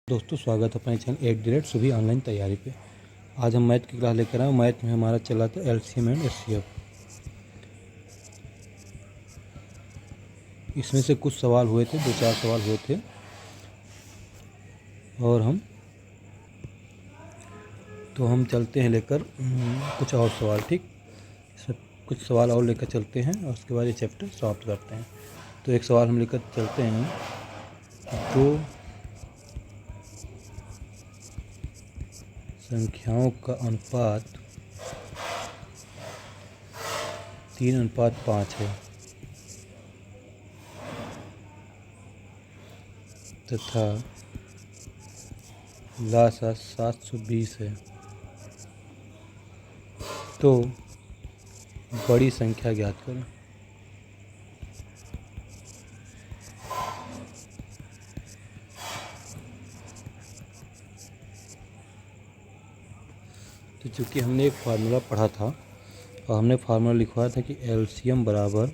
दोस्तों स्वागत है अपने चैनल एक डायरेक्ट सभी ऑनलाइन तैयारी पे। आज हम मैथ की क्लास लेकर आए। मैथ में हमारा चला था एलसीएम एंड एचसीएफ। इसमें से कुछ सवाल हुए थे, 2-4 सवाल हुए थे और हम चलते हैं लेकर कुछ और सवाल। ठीक, इसमें कुछ सवाल और लेकर चलते हैं और उसके बाद ये चैप्टर समाप्त करते हैं। तो एक सवाल हम लेकर चलते हैं। दो संख्याओं का अनुपात 3:5 है तथा लासा 720 है, तो बड़ी संख्या ज्ञात करें। तो चूँकि हमने एक फार्मूला पढ़ा था और हमने फार्मूला लिखवाया था कि एलसीएम बराबर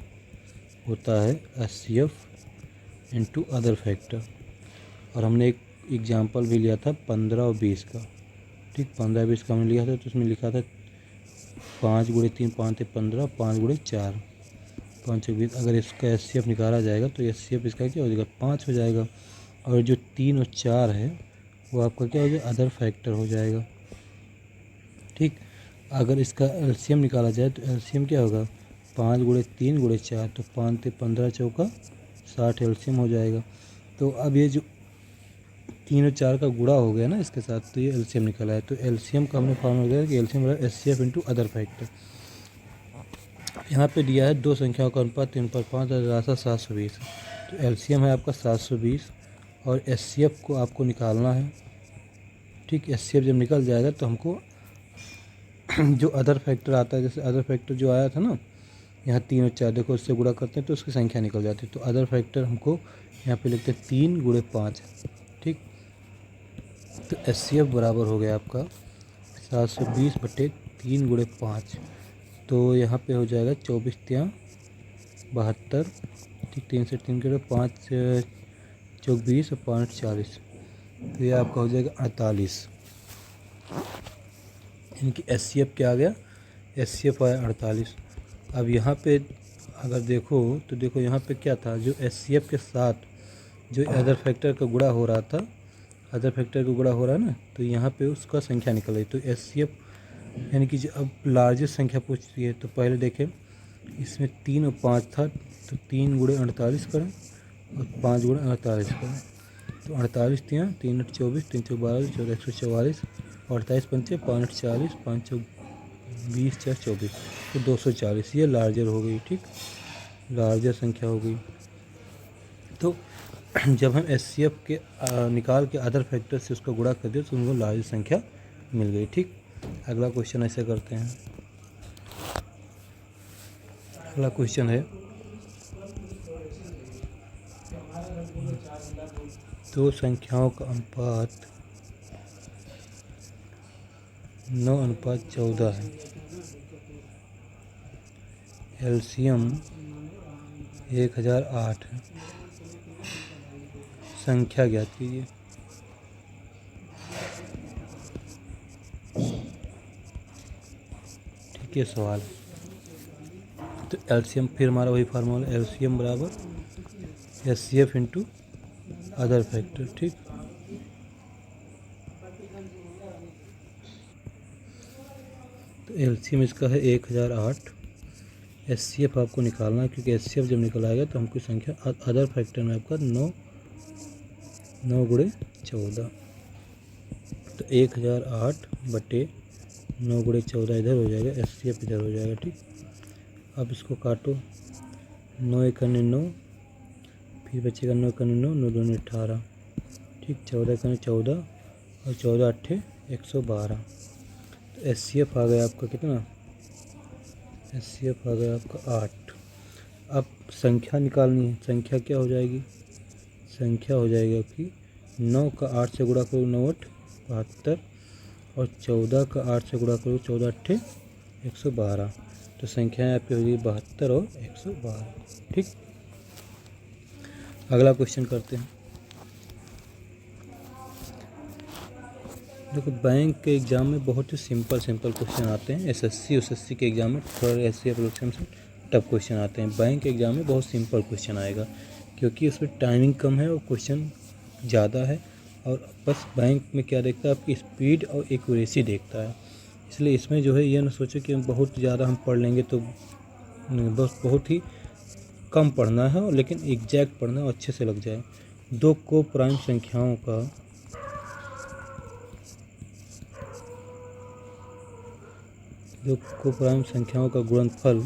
होता है एचसीएफ इनटू अदर फैक्टर, और हमने एक एग्जांपल भी लिया था 15 और 20 का। ठीक, 15-20 का हमने लिया था, तो उसमें लिखा था 5 × 3 5 × 15, 5 × 4 5 × 20। अगर इसका एचसीएफ निकाला जाएगा तो एचसीएफ इसका क्या हो जाएगा, 5 हो जाएगा। और जो 3 और 4 है वो आपका क्या हो जाएगा, अदर फैक्टर हो जाएगा। ठीक, अगर इसका एलसीएम निकाला जाए तो एलसीएम क्या होगा, 5 × 3 × 4, तो 5 × 15 = 60 एलसीएम हो जाएगा। तो अब ये जो 3 और 4 का गुणा हो गया ना इसके साथ, तो ये एलसीएम निकला है। तो एलसीएम का हमने फॉर्मूला दिया कि एलसीएम बराबर एचसीएफ इनटू अदर फैक्टर। यहाँ पे दिया है दो संख्याओं का अनुपात 3:5 और राशि 720। तो एलसीएम है आपका 720 और एचसीएफ को आपको निकालना है। ठीक, एचसीएफ जब निकल जाएगा तो हमको जो अदर फैक्टर आता है, जैसे अदर फैक्टर जो आया था ना, यहाँ 3 और 4 देखो, उससे गुणा करते हैं तो उसकी संख्या निकल जाती है। तो अदर फैक्टर हमको यहाँ पे लिखते हैं 3 × 5। ठीक, तो एचसीएफ बराबर हो गया आपका 720/3 × 5। तो यहाँ पे हो जाएगा 24 × 72। ठीक, 3 से 3 करो, 5 चौक 20 और 5 40, तो ये आपका हो जाएगा 48। इनकी एचसीएफ क्या आ गया, एचसीएफ आया 48। अब यहाँ पे अगर देखो तो देखो यहाँ पे क्या था, जो एचसीएफ के साथ जो अदर फैक्टर का गुणा हो रहा था, अदर फैक्टर का गुणा हो रहा है ना, तो यहाँ पे उसका संख्या निकल रही। तो एचसीएफ यानी कि जो अब लार्जेस्ट संख्या पूछती है, तो पहले देखें इसमें 3 और 5 था, तो 3 × 48 करें और 5 × 48 करें। तो 48 3 3 8 24 3 चौक 12 14 144 48 पंचे 5 40 5 चौक 20 4 24, तो 240 ये लार्जर हो गई। ठीक, लार्जर संख्या हो गई। तो जब हम एचसीएफ के निकाल के अदर फैक्टर से उसका गुणा कर दिया तो उनको लार्जर संख्या मिल गई। ठीक, अगला क्वेश्चन ऐसे करते हैं। अगला क्वेश्चन है, दो संख्याओं का अनुपात 9:14 है। एलसीएम 1008 है। संख्या ज्ञात कीजिए। ठीक है सवाल। तो एलसीएम फिर हमारा वही फार्मूला, एलसीएम बराबर एचसीएफ इनटू अदर फैक्टर। ठीक, तो एलसीएम इसका है 1008। एचसीएफ आपको निकालना है, क्योंकि एचसीएफ जब निकल आएगा तो हमको संख्या अदर फैक्टर में आपका 9 × 14, तो 1008/9 × 14 इधर हो जाएगा, एचसीएफ इधर हो जाएगा। ठीक, अब इसको काटो, 9 × 9, फिर बचेगा 9 × 9, 9 दूनी 18। ठीक, 14 × 14 और 14 8 112। तो एचसीएफ आ गया आपका कितना, एचसीएफ आ गया आपका 8। अब संख्या निकालनी है। संख्या क्या हो जाएगी, संख्या हो जाएगी आपकी 9 का 8 से गुणा करो 9 8 72, और 14 का 8 से गुणा करो 14 8 112। तो संख्या यहाँ पे होगी 72 और 112। ठीक, अगला क्वेश्चन करते हैं। देखो बैंक के एग्ज़ाम में बहुत ही सिंपल क्वेश्चन आते हैं। एसएससी के एग्ज़ाम में थोड़ा ऐसे अप्रोक्सीमेशन से टफ क्वेश्चन आते हैं। बैंक के एग्ज़ाम में बहुत सिंपल क्वेश्चन आएगा क्योंकि उसमें टाइमिंग कम है और क्वेश्चन ज़्यादा है, और बस बैंक में क्या देखता है, आपकी स्पीड और एक्यूरेसी देखता है। इसलिए इसमें जो है ये ना सोचो कि बहुत ज़्यादा हम पढ़ लेंगे, तो बस बहुत ही कम पढ़ना है, लेकिन एग्जैक्ट पढ़ना और अच्छे से लग जाए। दो को प्राइम संख्याओं का गुणनफल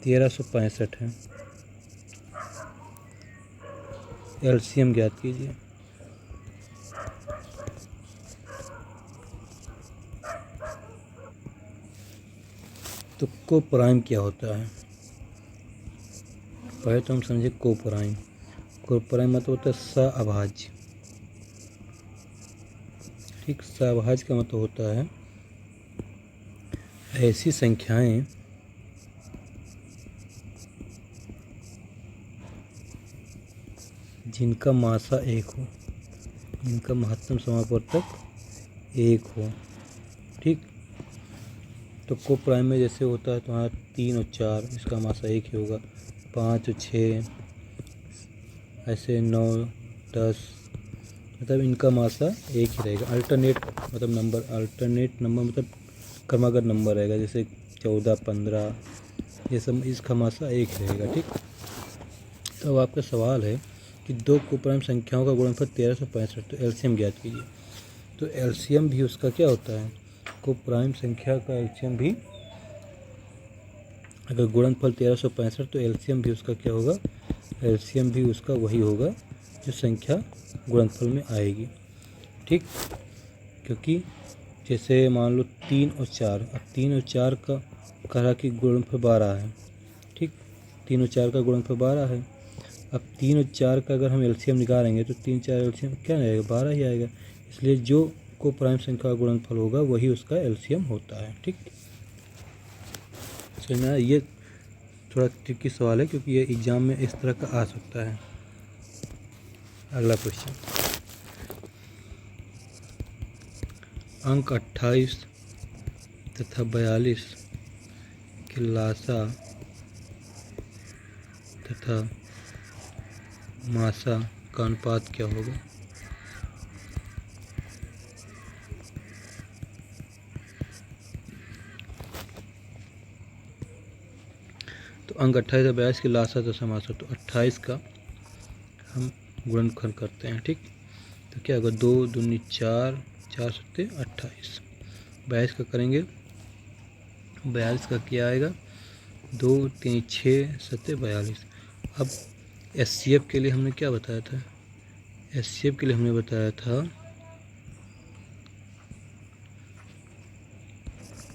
1365 है। एलसीएम ज्ञात कीजिए। तो को प्राइम क्या होता है, पहले तो हम समझे को प्राइम मतलब होता है सअभाज्य। ठीक, सअभाज्य का मतलब होता है ऐसी संख्याएं जिनका मासा 1 हो, जिनका महत्तम समापवर्तक 1 हो। ठीक, तो को प्राइम में जैसे होता है तुम्हारा 3 और 4, इसका मासा 1 ही होगा। 5 और 6, ऐसे 9 10, मतलब इनका मासा 1 ही रहेगा। अल्टरनेट नंबर मतलब क्रमागत नंबर रहेगा, जैसे 14 15, ये सब इसका मासा 1 रहेगा। ठीक, तो अब आपका सवाल है कि दो कोप्राइम संख्याओं का गुणनफल 1365, तो एलसीएम ज्ञात कीजिए। तो एलसीएम भी उसका क्या होता है, कोप्राइम संख्या का एलसीएम भी, अगर गुणनफल 1365 तो एलसीएम भी उसका क्या होगा, एलसीएम भी उसका वही होगा जो संख्या गुणनफल में आएगी। ठीक, क्योंकि जैसे मान लो 3 और 4, अब 3 और 4 का कहा कि गुणनफल 12 है। ठीक, 3 और 4 का गुणनफल 12 है। अब 3 और 4 का अगर हम एलसीएम निकालेंगे तो 3 4 एलसीएम क्या आएगा, 12 ही आएगा। इसलिए जो को प्राइम संख्या का गुणनफल होगा वही उसका एलसीएम होता है। ठीक, समझना, ये थोड़ा ट्रिकी सवाल है क्योंकि ये एग्ज़ाम में इस तरह का आ सकता है। अगला क्वेश्चन, अंक 28 तथा 42 के लासा तथा मासा का अनुपात क्या होगा। तो अंक 28 और 42 के लासा तथा मासा, तो 28 का हम गुणनखंड करते हैं। ठीक, तो क्या होगा, 2 दूनी 4, 4 सत्ते 28। 22 का करेंगे, 42 का क्या आएगा, 2 3 6 सत्ते 42। अब एचसीएफ के लिए हमने क्या बताया था, एचसीएफ के लिए हमने बताया था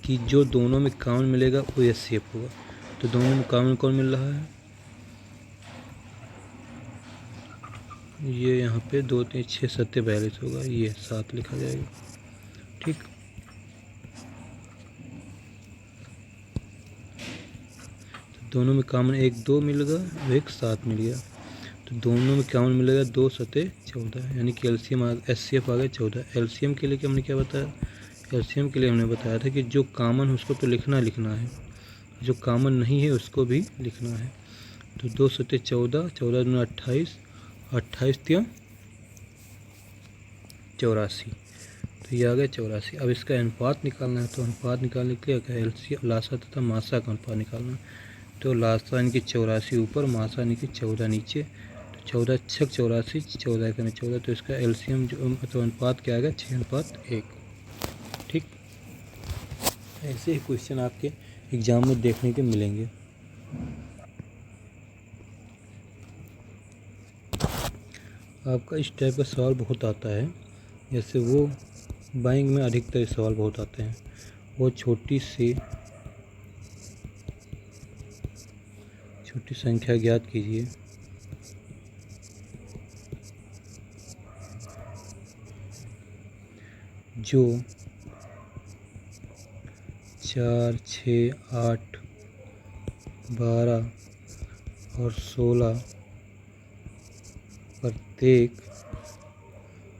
कि जो दोनों में कॉमन मिलेगा वो एचसीएफ होगा। तो दोनों में कॉमन कौन मिल रहा है, ये यहाँ पे 2 3 6 सत्ते 42 होगा, ये 7 लिखा जाएगा। ठीक, तो दोनों में कॉमन 1 2 मिल गया, 1 7 मिल गया। तो दोनों में कॉमन मिलेगा 2 सत्ते 14, यानी कि एलसीएम एचसीएफ आ गया 14। एलसीएम के लिए हमने क्या बताया, एलसीएम के लिए हमने बताया था कि जो कॉमन है उसको तो लिखना है, जो कॉमन नहीं है उसको भी लिखना है। तो 2 सत्ते 14, 14 दूनी 28, 28 तिया 84, तो ये आ गया 84। अब इसका अनुपात निकालना है, तो अनुपात निकालने के लिए क्या, एलसीएम लासा तथा मासा का अनुपात निकालना है। तो लासा यानी कि 84 ऊपर, मासा यानी कि 14 नीचे। तो 14 छक 84, 14 करने 14, तो इसका एलसीएम जो मतलब अनुपात क्या आएगा, 6:1। ठीक, ऐसे ही क्वेश्चन आपके एग्ज़ाम में देखने के मिलेंगे। आपका इस टाइप का सवाल बहुत आता है, जैसे वो बैंक में अधिकतर सवाल बहुत आते हैं। वो छोटी संख्या ज्ञात कीजिए जो 4 6 8 12 और 16 प्रत्येक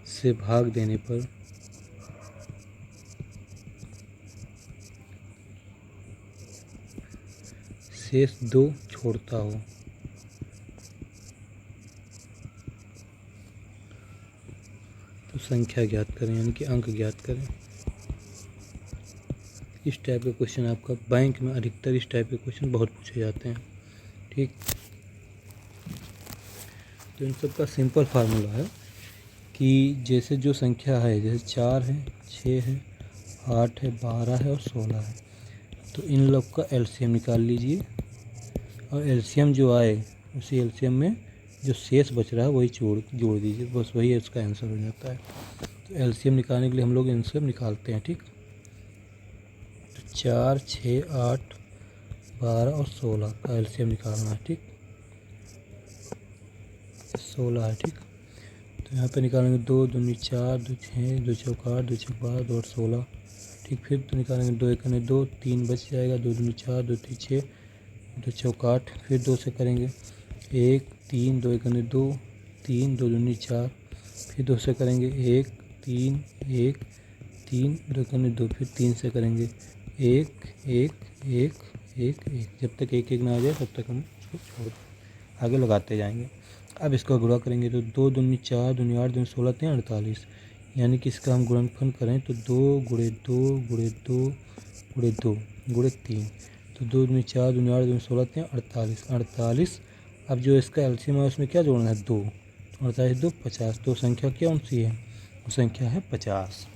से भाग देने पर शेष 2 छोड़ता हो तो संख्या ज्ञात करें, यानी कि अंक ज्ञात करें। इस टाइप के क्वेश्चन आपका बैंक में अधिकतर इस टाइप के क्वेश्चन बहुत पूछे जाते हैं। ठीक, तो इन सब का सिंपल फार्मूला है कि जैसे जो संख्या है, जैसे 4 है, 6 है, 8 है, 12 है और 16 है, तो इन लोग का एलसीएम निकाल लीजिए और एलसीएम जो आए उसी एलसीएम में जो शेष बच रहा है वही जोड़ दीजिए, बस वही इसका आंसर हो जाता है। तो एलसीएम निकालने के लिए हम लोग एलसीएम निकालते हैं। ठीक, तो 4, 6, 8, 12 और 16 का एलसीएम निकालना है। ठीक, 16 है। ठीक, तो यहाँ पे निकालेंगे 2 दूनी 4, 2 6, 2 चौक 8, 2 छक 12, 2 और 16। ठीक, फिर तो निकालेंगे 2 एकने 2, 3 बच जाएगा, 2 दूनी 4, 2 तीन 6, 2 चौक 8, फिर 2 से करेंगे 1 3, 2 एकने 2, 3, 2 दूनी 4, फिर 2 से करेंगे 1 3 1 3, 2 एकने 2, फिर 3 से करेंगे 1 1 1 1 1, जब तक 1 1 ना आ जाए तब तक हम इसको छोड़ आगे लगाते जाएंगे। अब इसका गुणा करेंगे तो 2 दूनी 4, दूनी 8, दूनी 16, 3 48, यानी कि इसका हम गुणनफल करें तो 2 गुणे 2 गुणे 2 गुणे 2 गुणे 3, तो 2 दूनी 4, दूनी 8, दूनी 16, 3 48 48। अब जो इसका एलसीएम है उसमें क्या जोड़ना है 2, तो 48 2 50, तो संख्या कौन सी है, वो संख्या है 50।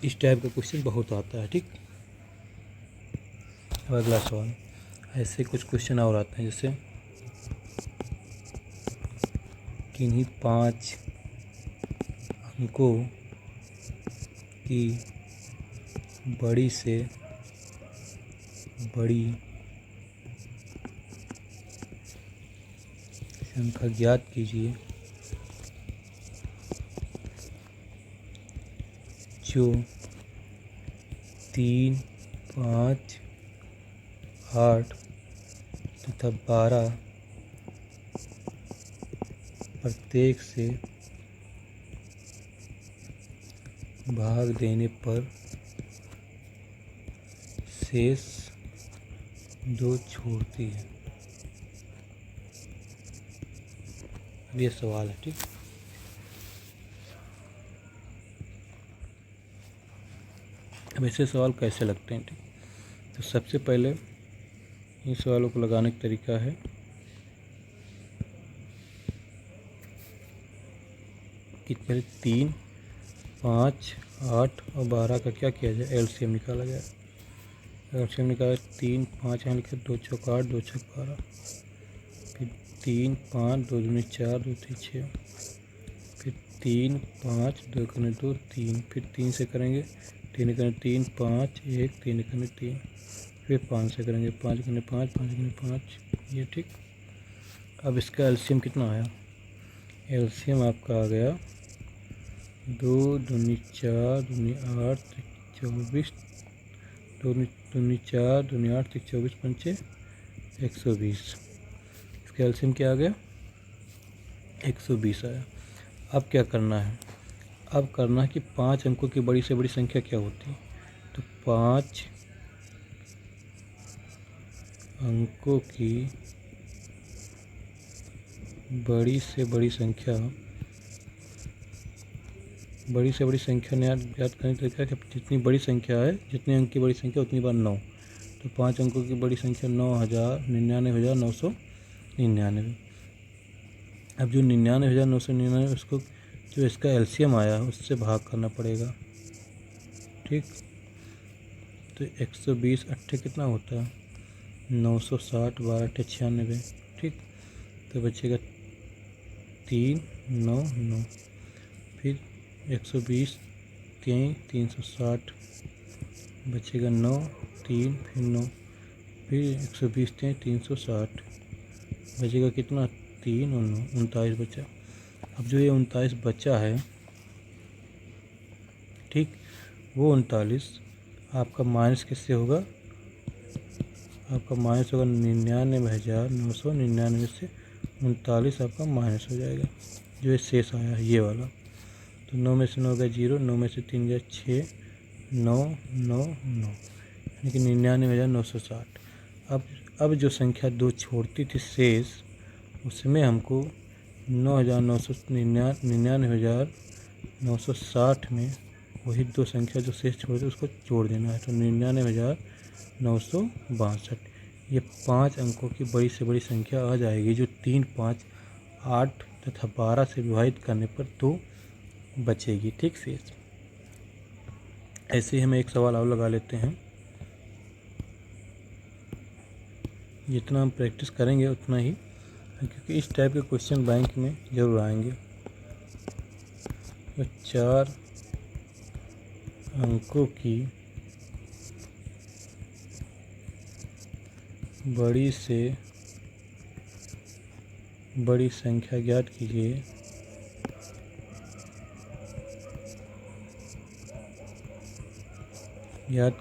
इस टाइप का क्वेश्चन बहुत आता है। ठीक, अब अगला सवाल, ऐसे कुछ क्वेश्चन और आते हैं, जैसे किन्हीं 5 अंकों की बड़ी से बड़ी संख्या ज्ञात कीजिए जो 3, 5, 8 तथा 12 प्रत्येक से भाग देने पर शेष 2 छोड़ती है। अब ये सवाल है। ठीक, अब ऐसे सवाल कैसे लगते हैं। ठीक, तो सबसे पहले इन सवालों को लगाने का तरीका है कि पहले 3, 5, 8 और 12 का क्या किया जाए, एलसीएम निकाला जाए। एलसीएम निकाला 3, 5 यहाँ लिखे 2 चौक 8, 2 छक 12, फिर 3, 5, 2 दूनी 4, 2 तीन 6, फिर 3, 5, 2 करने 2 3, फिर 3 से करेंगे 3 करने 3 5 1 3 करने 3, फिर 5 से करेंगे 5 करने 5 5 करने 5, ये। ठीक, अब इसका एलसीएम कितना आया, एलसीएम आपका आ गया 2 दूनी 4 दूनी 8 24, 2 दूनी 4 दूनी 8 24 पंचे 120। इसका एलसीएम क्या आ गया, 120 आया। अब क्या करना है, अब करना है कि 5 अंकों की बड़ी से बड़ी संख्या क्या होती है, तो 5 अंकों की बड़ी से बड़ी संख्या ने याद करने का तरीका है, जितनी बड़ी संख्या है, जितने अंक की बड़ी संख्या उतनी बार 9, तो 5 अंकों की बड़ी संख्या 9,99,999। अब जो 99,999 उसको जो इसका एलसीएम आया उससे भाग करना पड़ेगा। ठीक, तो 120 अट्ठे कितना होता है 960, 12 अट्ठे 96। ठीक, तो बचेगा 3 9 9, फिर 120 360, बचेगा 9 3 फिर 9, फिर 120 360, बचेगा कितना 3 और 9 39 बचा। अब जो ये 39 बचा है, ठीक, वो 39 आपका माइनस किससे होगा, आपका माइनस होगा 99,999 से 39 आपका माइनस हो जाएगा, जो ये शेष आया है ये वाला। तो 9 में से 9 गया 0, 9 में से 3 गया 6, 9 9 9, यानी कि 99,960। अब जो संख्या 2 छोड़ती थी शेष, उसमें हमको 99,960 में वही 2 संख्या जो शेष छोड़ती उसको जोड़ देना है। तो 99,962, ये 5 अंकों की बड़ी से बड़ी संख्या आ जाएगी, जो 3, 5, 8 तथा 12 से विभाजित करने पर 2 बचेगी। ठीक शेष। ऐसे ही हम एक सवाल और लगा लेते हैं। जितना हम प्रैक्टिस करेंगे उतना ही, क्योंकि इस टाइप के क्वेश्चन बैंक में ज़रूर आएंगे। तो 4 अंकों की बड़ी से बड़ी संख्या ज्ञात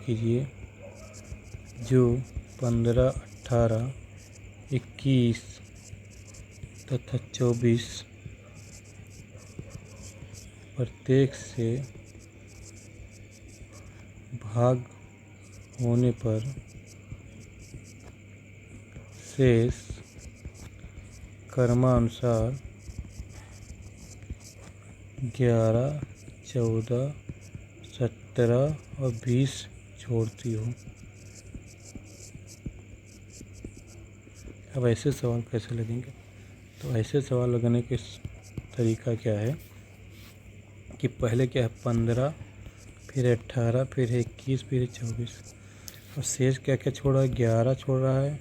कीजिए जो 15, 18, 21 तथा 24 प्रत्येक से भाग होने पर शेष क्रमानुसार 11, 14, 17 और 20 छोड़ती हो। अब ऐसे सवाल कैसे लगेंगे? तो ऐसे सवाल लगाने के तरीका क्या है कि पहले क्या है 15, फिर 18, फिर 21, फिर 24, और शेष क्या क्या छोड़ा है? 11 छोड़ रहा है,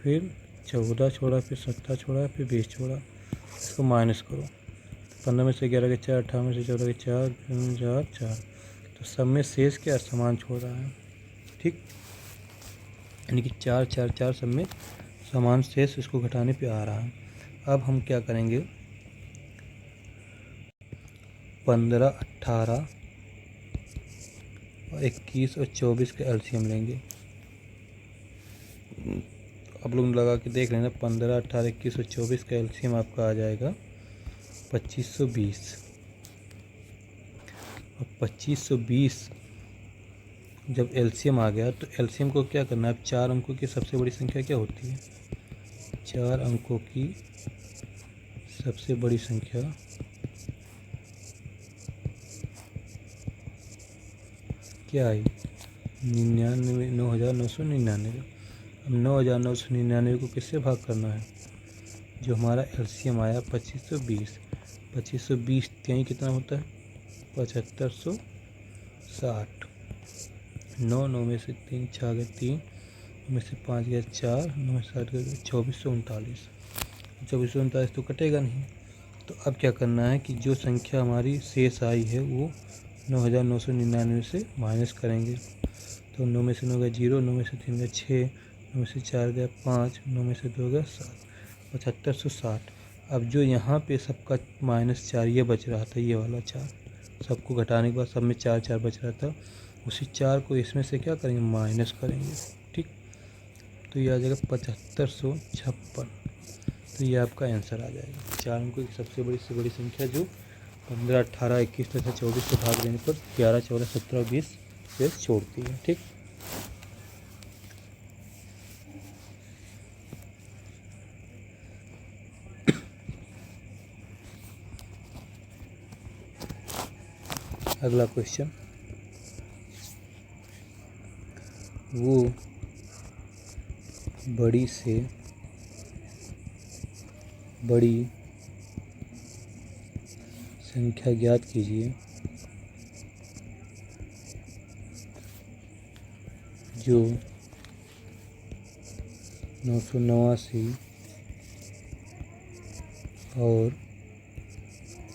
फिर 14 छोड़ा, फिर 17 छोड़ा, फिर 20 छोड़ा। इसको माइनस करो। 15 में से 11 के 4, 18 में से 14 के 4, 4, 4, तो सब में शेष क्या समान छोड़ रहा है। ठीक, यानी कि 4, 4, 4 सब में समान शेष इसको घटाने पे आ रहा है। अब हम क्या करेंगे, 15, 18 और 21 और 24 के एलसीएम लेंगे। आप लोग लगा के देख लेना। 15, 18, 21 और 24 का एलसीएम आपका आ जाएगा 2520। और 2520 जब एलसीएम आ गया तो एलसीएम को क्या करना है? अब 4 अंकों की सबसे बड़ी संख्या क्या होती है? 4 अंकों की सबसे बड़ी संख्या क्या आई? 9,999। अब 9,999 को किससे भाग करना है? जो हमारा एलसीएम आया 2520। 2520 कहीं कितना होता है? 7560। 9, 9 में से 3 6 गए 3, 9 में से 5 गया 4, 9 में से 7 गया 2439। 2439 तो कटेगा नहीं। तो अब क्या करना है कि जो संख्या हमारी शेष आई है वो 9,999 से माइनस करेंगे। तो 9 में से 9 गया 0, 9 में से 3 गया 6, 9 में से 4 गया 5, 9 में से 2 गया 7, 7560। अब जो यहाँ पे सबका -4 ये बच रहा था, ये वाला 4 सबको घटाने के बाद सब में 4 4 बच रहा था, उसी 4 को इसमें से क्या करेंगे? माइनस करेंगे। ठीक, तो ये आ जाएगा 7556। तो ये आपका आंसर आ जाएगा। 4 अंकों की सबसे बड़ी से बड़ी संख्या जो 15, 18, 21 तथा 24 को भाग देने पर 11, 14, 17 और 20 शेष छोड़ती है। ठीक, अगला क्वेश्चन, वो बड़ी से बड़ी संख्या ज्ञात कीजिए जो 989 और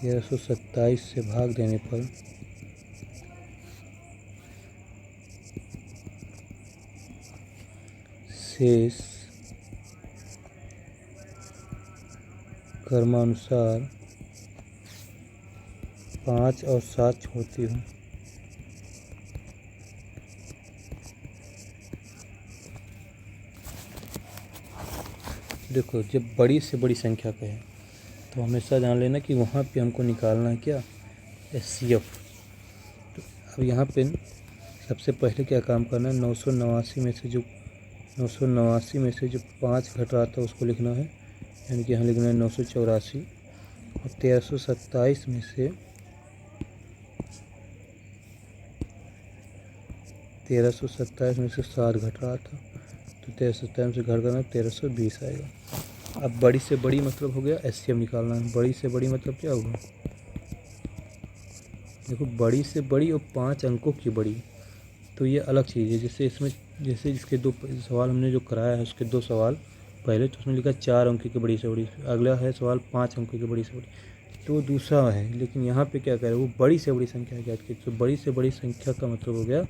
1327 से भाग देने पर शेष क्रमानुसार 5 और 7 छोड़ती हूँ। देखो, जब बड़ी से बड़ी संख्या कहे तो हमेशा जान लेना कि वहाँ पे हमको निकालना है क्या? HCF। तो अब यहाँ पे सबसे पहले क्या काम करना है, 989 में से जो 5 घट रहा था उसको लिखना है, यानी कि यहाँ लिखना है 984। और 1327 में से 7 घट रहा था, तो 1327 में से घट करना 1320 आएगा। अब बड़ी से बड़ी मतलब हो गया HCF निकालना है। बड़ी से बड़ी मतलब क्या होगा, देखो बड़ी से बड़ी और 5 अंकों की बड़ी, तो ये अलग चीज़ है। जैसे इसमें जैसे इसके 2 सवाल हमने जो कराया है उसके 2 सवाल पहले तो उसमें लिखा 4 अंक की बड़ी से बड़ी, अगला है सवाल 5 अंक की बड़ी से बड़ी, तो दूसरा है। लेकिन यहाँ पे क्या कह रहे हैं, वो बड़ी से बड़ी संख्या ज्ञात की। तो बड़ी से बड़ी संख्या का मतलब हो गया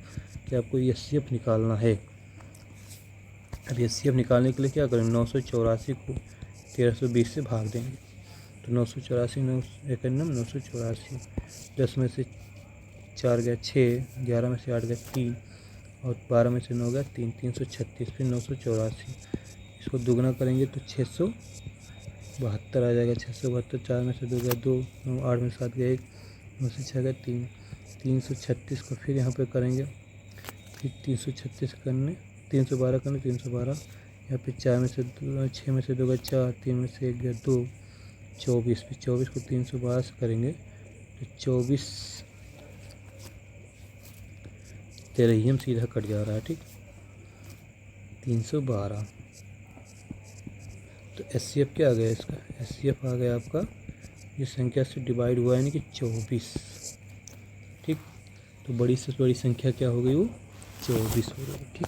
कि आपको HCF निकालना है। अब HCF निकालने के लिए क्या करें, 984 को 1320 से भाग देंगे, तो 984 984, 10 में से 4 गया 6, 11 में से 8 गया 3, और 12 में से 9 गया 3, 336, फिर 984। इसको दुगना करेंगे तो 672 आ जाएगा। 672, 4 में से 2 गया 2, 8 में 7 गया 1, 9 से 6 गया 3, 336 को फिर यहाँ पे करेंगे, फिर 336 करने 312 करने 312, यहाँ पे 4 में से 2, 6 में से 2 गया 4, 3 में से 1 गया 2, 24, फिर 24 को 312 से करेंगे तो 24 तेरहियम सीधा कट जा रहा है, ठीक, 312। तो HCF क्या आ गया इसका, HCF आ गया आपका जिस संख्या से डिवाइड हुआ है, यानी कि 24, ठीक। तो बड़ी से बड़ी संख्या क्या हो गई, वो 24 हो गई, ठीक।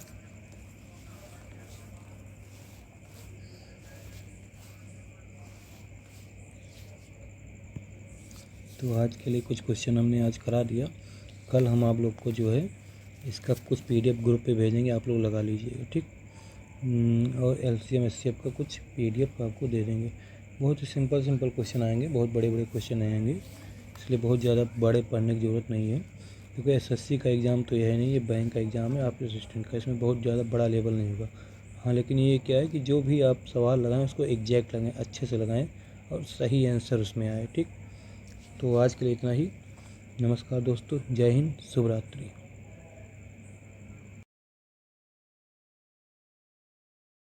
तो आज के लिए कुछ क्वेश्चन हमने आज करा दिया। कल हम आप लोग को जो है इसका कुछ PDF ग्रुप पे भेजेंगे, आप लोग लगा लीजिएगा, ठीक। और LCM HCF का कुछ PDF आपको दे देंगे। बहुत ही सिंपल क्वेश्चन आएंगे, बहुत बड़े बड़े क्वेश्चन आएंगे, इसलिए बहुत ज़्यादा बड़े पढ़ने की ज़रूरत नहीं है, क्योंकि SSC का एग्ज़ाम तो यह है नहीं, ये बैंक का एग्ज़ाम है आपके असिस्टेंट का, इसमें बहुत ज़्यादा बड़ा लेवल नहीं होगा। हाँ, लेकिन ये क्या है कि जो भी आप सवाल लगाएं उसको एग्जैक्ट लगाएं, अच्छे से लगाएं और सही आंसर उसमें आए, ठीक। तो आज के लिए इतना ही। नमस्कार दोस्तों, जय हिंद, शुभ रात्रि।